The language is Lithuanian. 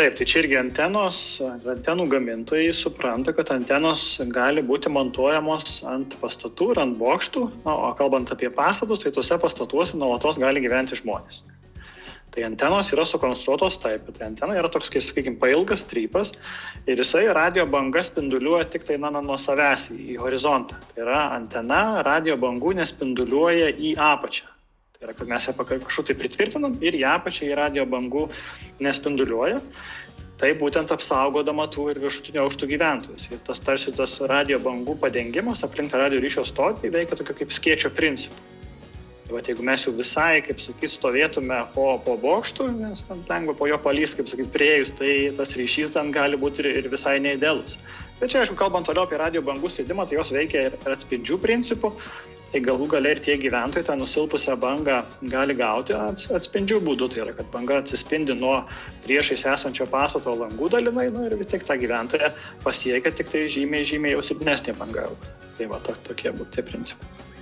Taip, tai čia irgi antenų gamintojai supranta, kad antenos gali būti montuojamos ant pastatų ir ant bokštų, o kalbant apie pastatus, tai tuose pastatuose nuolatos gali gyventi žmonės. Tai antenos yra sukonstruotos taip, tai antena yra toks, sakykime, pailgas strypas ir jisai radio banga spinduliuoja tik tai nuo savęs į horizontą. Tai yra antena radio bangų nespinduliuoja į apačią. Tai yra, kad mes ją kažkur tai pritvirtinam ir į apačią į radio bangų nespinduliuoja. Tai būtent apsaugodama tų ir viršutinio aukštų gyventojus. Ir tas radio bangų padengimas aplink radio ryšio stotį veikia tokio kaip skėčio principu. Vat, jeigu mes jau visai, kaip sakyt, stovėtume po bokštų, nes tam lengva po jo palys, kaip sakyt, priėjus, tai tas ryšys ten gali būti ir visai neidealus. Bet čia, aišku, kalbant toliau apie radio bangų slydimą, tai jos veikia ir atspindžių principu, tai galų gale ir tie gyventojai tą nusilpusią bangą gali gauti atspindžių būdu, tai yra, kad banga atsispindi nuo priešais esančio pastato langų dalinai, ir vis tiek tą gyventoją pasiekia tik tai žymiai jau silpnesnė banga. Tai va, tokie būtų tie principai.